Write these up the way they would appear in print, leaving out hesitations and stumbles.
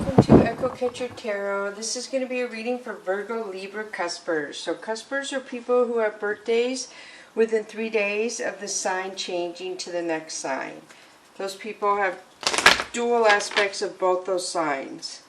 welcome to Echo Catcher Tarot. This is going to be a reading for Virgo, Libra, Cuspers. So Cuspers are people who have birthdays within 3 days of the sign changing to the next sign. Those people have dual aspects of both those signs.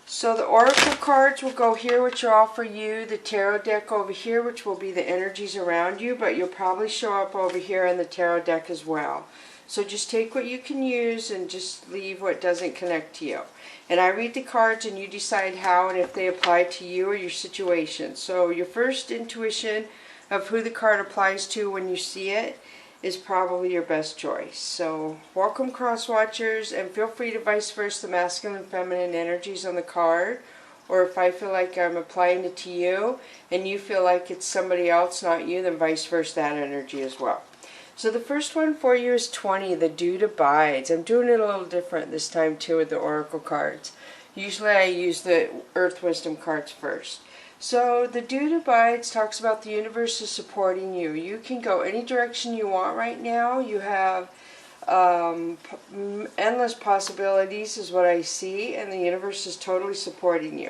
So the oracle cards will go here, which are all for you. The tarot deck over here, which will be the energies around you, but you'll probably show up over here in the tarot deck as well. So just take what you can use and just leave what doesn't connect to you. And I read the cards and you decide how and if they apply to you or your situation. So your first intuition of who the card applies to when you see it is probably your best choice. So welcome, cross watchers, and feel free to vice versa the masculine and feminine energies on the card. Or if I feel like I'm applying it to you and you feel like it's somebody else, not you, then vice versa that energy as well. So the first one for you is 20, the Dude Abides. I'm doing it a little different this time too with the oracle cards. Usually I use the Earth Wisdom cards first. So the Dude Abides talks about the universe is supporting you. You can go any direction you want right now. You have endless possibilities is what I see, and the universe is totally supporting you.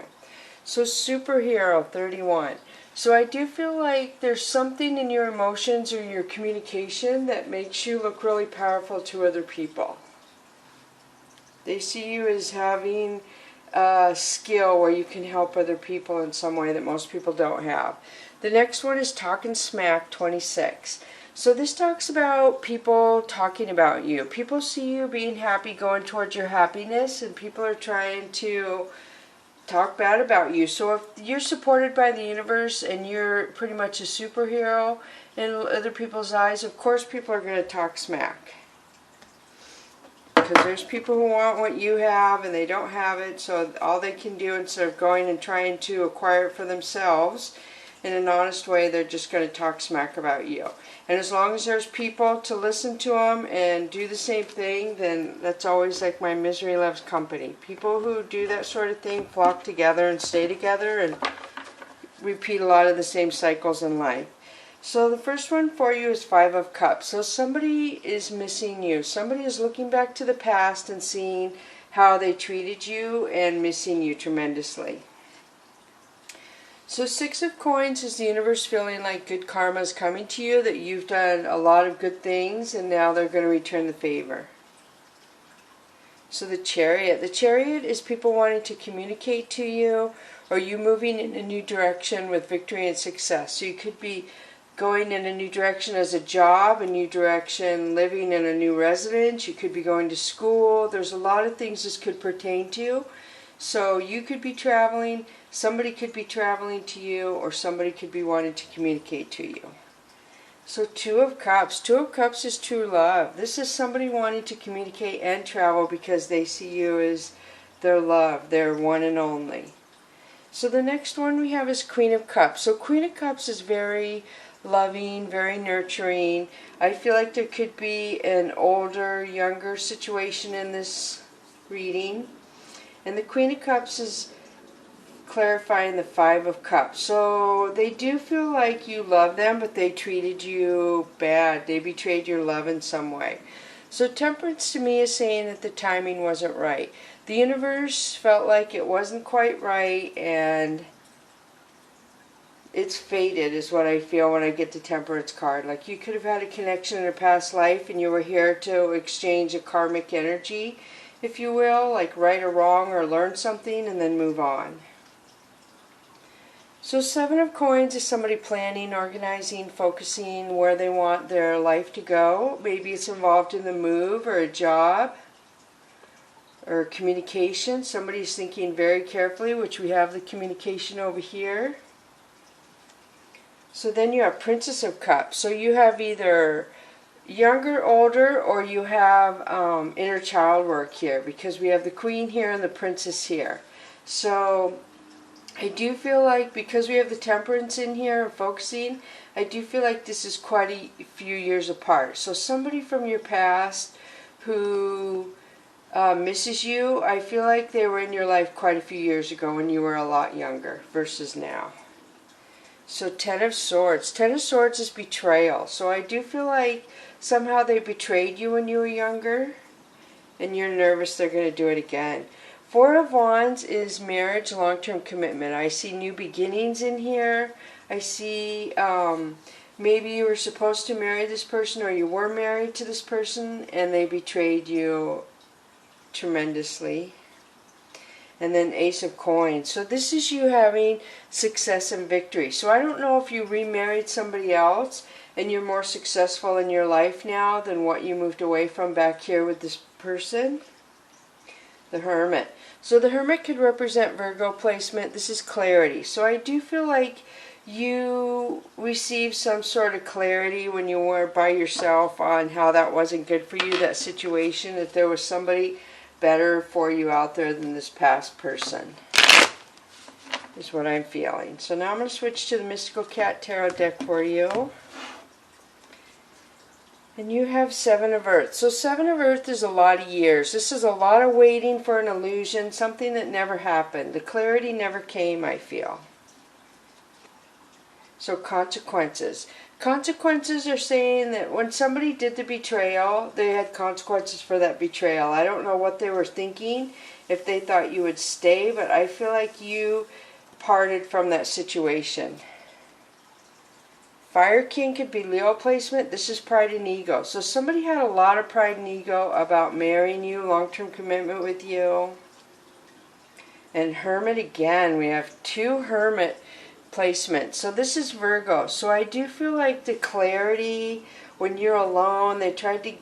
So superhero, 31. So I do feel like there's something in your emotions or your communication that makes you look really powerful to other people. They see you as having a skill where you can help other people in some way that most people don't have. The next one is Talking Smack, 26. So this talks about people talking about you. People see you being happy, going towards your happiness, and people are trying to talk bad about you. So if you're supported by the universe and you're pretty much a superhero in other people's eyes, of course people are going to talk smack. Because there's people who want what you have and they don't have it, so all they can do instead of going and trying to acquire it for themselves in an honest way, they're just going to talk smack about you. And as long as there's people to listen to them and do the same thing, then that's always like my misery loves company. People who do that sort of thing flock together and stay together and repeat a lot of the same cycles in life. So the first one for you is 5 of Cups. So somebody is missing you. Somebody is looking back to the past and seeing how they treated you and missing you tremendously. So 6 of Coins is the universe feeling like good karma is coming to you, that you've done a lot of good things and now they're going to return the favor. So the Chariot. The Chariot is people wanting to communicate to you or you moving in a new direction with victory and success. So you could be going in a new direction as a job, a new direction living in a new residence. You could be going to school. There's a lot of things this could pertain to. So you could be traveling, somebody could be traveling to you, or somebody could be wanting to communicate to you. So 2 of Cups. 2 of Cups is true love. This is somebody wanting to communicate and travel because they see you as their love, their one and only. So the next one we have is Queen of Cups. So Queen of Cups is very loving, very nurturing. I feel like there could be an older, younger situation in this reading. And the Queen of Cups is clarifying the 5 of Cups. So they do feel like you love them, but they treated you bad. They betrayed your love in some way. So Temperance to me is saying that the timing wasn't right. The universe felt like it wasn't quite right, and it's fated is what I feel when I get the Temperance card. Like you could have had a connection in a past life and you were here to exchange a karmic energy, if you will, like right or wrong, or learn something and then move on. So 7 of Coins is somebody planning, organizing, focusing where they want their life to go. Maybe it's involved in the move or a job or communication. Somebody's thinking very carefully, which we have the communication over here. So then you have Princess of Cups. So you have either younger, older, or you have inner child work here, because we have the Queen here and the Princess here. So I do feel like because we have the Temperance in here focusing, I do feel like this is quite a few years apart. So somebody from your past who misses you, I feel like they were in your life quite a few years ago when you were a lot younger versus now. So 10 of Swords. 10 of Swords is betrayal. So I do feel like somehow they betrayed you when you were younger, and you're nervous they're going to do it again. Four of Wands is marriage, long-term commitment. I see new beginnings in here. I see maybe you were supposed to marry this person, or you were married to this person and they betrayed you tremendously. And then Ace of Coins. So this is you having success and victory. So I don't know if you remarried somebody else and you're more successful in your life now than what you moved away from back here with this person. The Hermit. So the Hermit could represent Virgo placement. This is clarity. So I do feel like you received some sort of clarity when you were by yourself on how that wasn't good for you, that situation, that there was somebody better for you out there than this past person, is what I'm feeling. So now I'm going to switch to the Mystical Cat Tarot deck for you. And you have Seven of Earth. So Seven of Earth is a lot of years. This is a lot of waiting for an illusion, something that never happened. The clarity never came, I feel. So consequences. Consequences are saying that when somebody did the betrayal, they had consequences for that betrayal. I don't know what they were thinking, if they thought you would stay, but I feel like you parted from that situation. Fire King could be Leo placement. This is pride and ego. So somebody had a lot of pride and ego about marrying you, long-term commitment with you. And Hermit again. We have two Hermit placement. So this is Virgo. So I do feel like the clarity when you're alone, they tried to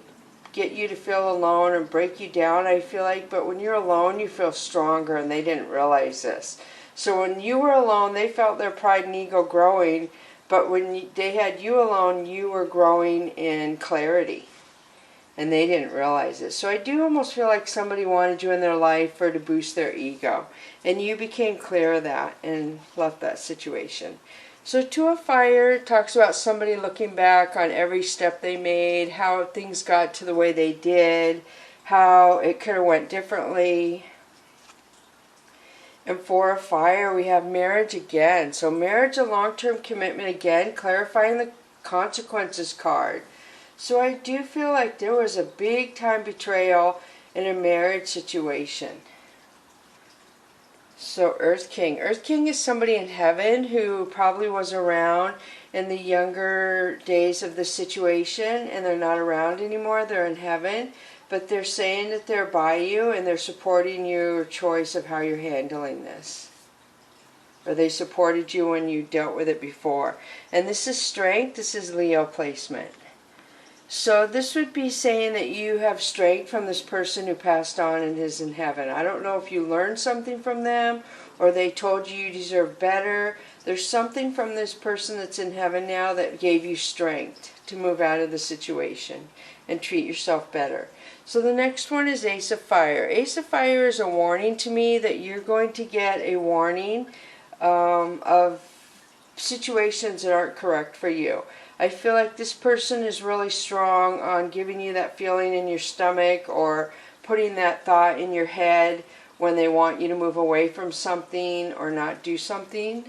get you to feel alone and break you down, I feel like, but when you're alone you feel stronger, and they didn't realize this. So when you were alone, they felt their pride and ego growing, but when they had you alone, you were growing in clarity, and they didn't realize it. So I do almost feel like somebody wanted you in their life for to boost their ego. And you became clear of that and left that situation. So Two of Fire talks about somebody looking back on every step they made, how things got to the way they did, how it could have went differently. And Four of Fire, we have marriage again. So marriage, a long-term commitment again, clarifying the consequences card. So I do feel like there was a big time betrayal in a marriage situation. So Earth King. Earth King is somebody in heaven who probably was around in the younger days of the situation, and they're not around anymore. They're in heaven, but they're saying that they're by you and they're supporting your choice of how you're handling this. Or they supported you when you dealt with it before. And this is strength. This is Leo placement. So this would be saying that you have strength from this person who passed on and is in heaven. I don't know if you learned something from them or they told you you deserve better. There's something from this person that's in heaven now that gave you strength to move out of the situation and treat yourself better. So the next one is Ace of Fire. Ace of Fire is a warning to me that you're going to get a warning of situations that aren't correct for you. I feel like this person is really strong on giving you that feeling in your stomach or putting that thought in your head when they want you to move away from something or not do something.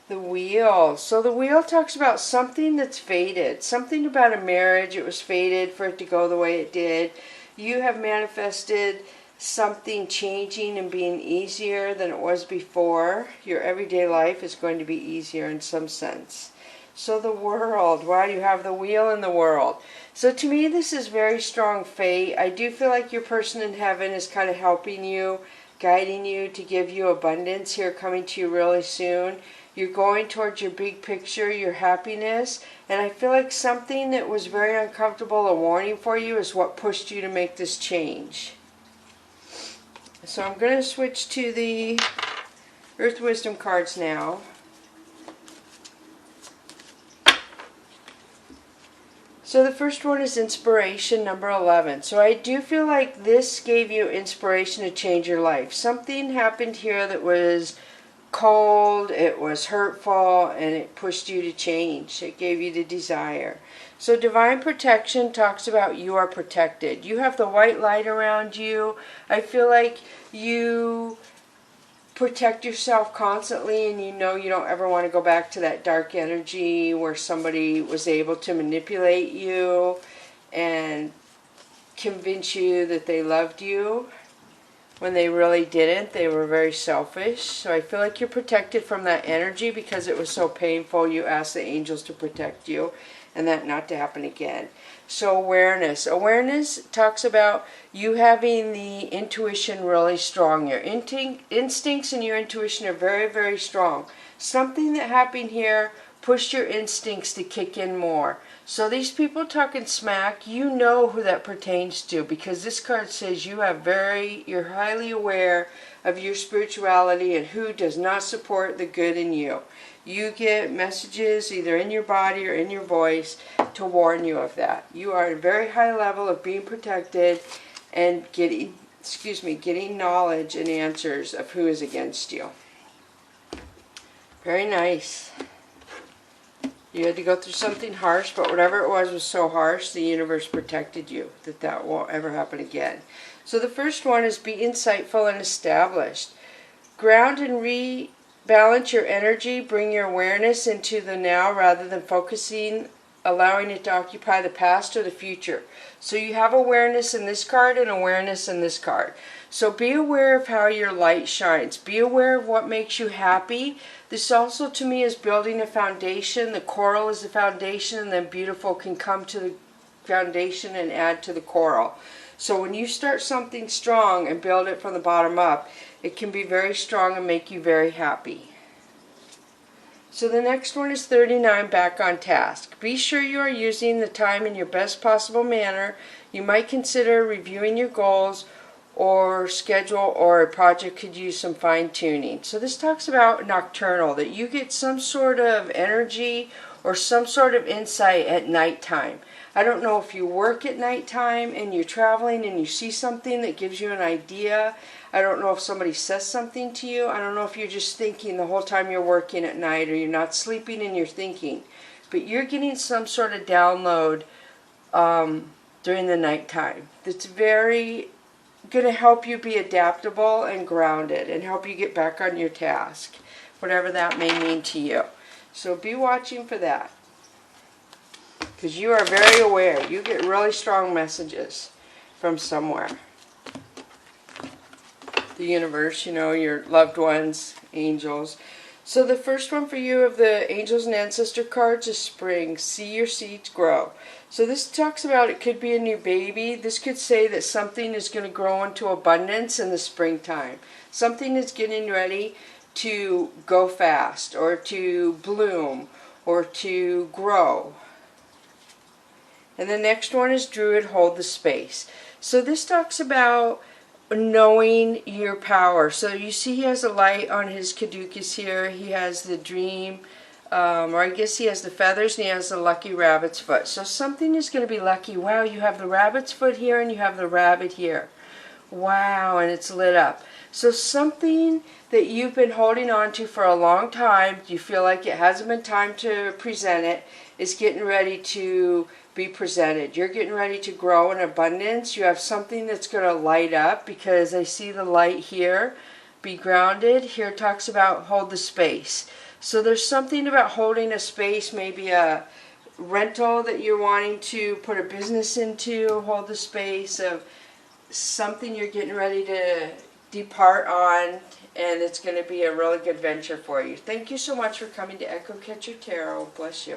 The Wheel. So the Wheel talks about something that's faded. Something about a marriage. It was fated for it to go the way it did. You have manifested something changing and being easier than it was before. Your everyday life is going to be easier in some sense. So the World. Wow, you have the Wheel in the World. So to me, this is very strong fate. I do feel like your person in heaven is kind of helping you, guiding you to give you abundance here coming to you really soon. You're going towards your big picture, your happiness. And I feel like something that was very uncomfortable, a warning for you, is what pushed you to make this change. So I'm going to switch to the Earth Wisdom cards now. So the first one is inspiration, number 11. So I do feel like this gave you inspiration to change your life. Something happened here that was cold, it was hurtful, and it pushed you to change. It gave you the desire. So divine protection talks about you are protected. You have the white light around you. I feel like you protect yourself constantly, and you know you don't ever want to go back to that dark energy where somebody was able to manipulate you and convince you that they loved you. when they really didn't. They were very selfish. So I feel like you're protected from that energy because it was so painful. You asked the angels to protect you and that not to happen again. So awareness. Awareness talks about you having the intuition really strong. Your instincts and your intuition are very, very strong. Something that happened here pushed your instincts to kick in more. So these people talking smack, you know who that pertains to, because this card says you're highly aware of your spirituality and who does not support the good in you. You get messages either in your body or in your voice to warn you of that. You are at a very high level of being protected and getting knowledge and answers of who is against you. Very nice. You had to go through something harsh, but whatever it was so harsh, the universe protected you, that won't ever happen again. So the first one is be insightful and established. Ground and rebalance your energy, bring your awareness into the now rather than allowing it to occupy the past or the future. So you have awareness in this card and awareness in this card. So be aware of how your light shines. Be aware of what makes you happy. This also to me is building a foundation. The coral is the foundation, and then beautiful can come to the foundation and add to the coral. So when you start something strong and build it from the bottom up, it can be very strong and make you very happy. So the next one is 39, back on task. Be sure you are using the time in your best possible manner. You might consider reviewing your goals or schedule, or a project could use some fine-tuning. So this talks about nocturnal, that you get some sort of energy or some sort of insight at nighttime. I don't know if you work at nighttime and you're traveling and you see something that gives you an idea. I don't know if somebody says something to you. I don't know if you're just thinking the whole time you're working at night, or you're not sleeping and you're thinking. But you're getting some sort of download during the nighttime that's very going to help you be adaptable and grounded and help you get back on your task, whatever that may mean to you. So be watching for that, because you are very aware. You get really strong messages from somewhere. The universe, you know, your loved ones, angels. So the first one for you of the angels and ancestor cards is spring. See your seeds grow. So this talks about it could be a new baby. This could say that something is going to grow into abundance in the springtime. Something is getting ready to go fast, or to bloom, or to grow. And the next one is Druid, hold the space. So this talks about knowing your power. So you see he has a light on his caduceus here. He has the dream, or I guess he has the feathers, and he has the lucky rabbit's foot. So something is going to be lucky. Wow, you have the rabbit's foot here and you have the rabbit here. Wow, and it's lit up. So something that you've been holding on to for a long time, you feel like it hasn't been time to present it, is getting ready to be presented. You're getting ready to grow in abundance. You have something that's going to light up, because I see the light here. Be grounded. Here it talks about hold the space. So there's something about holding a space, maybe a rental that you're wanting to put a business into, hold the space of something you're getting ready to depart on, and it's going to be a really good venture for you. Thank you so much for coming to Echo Catcher Tarot. Bless you.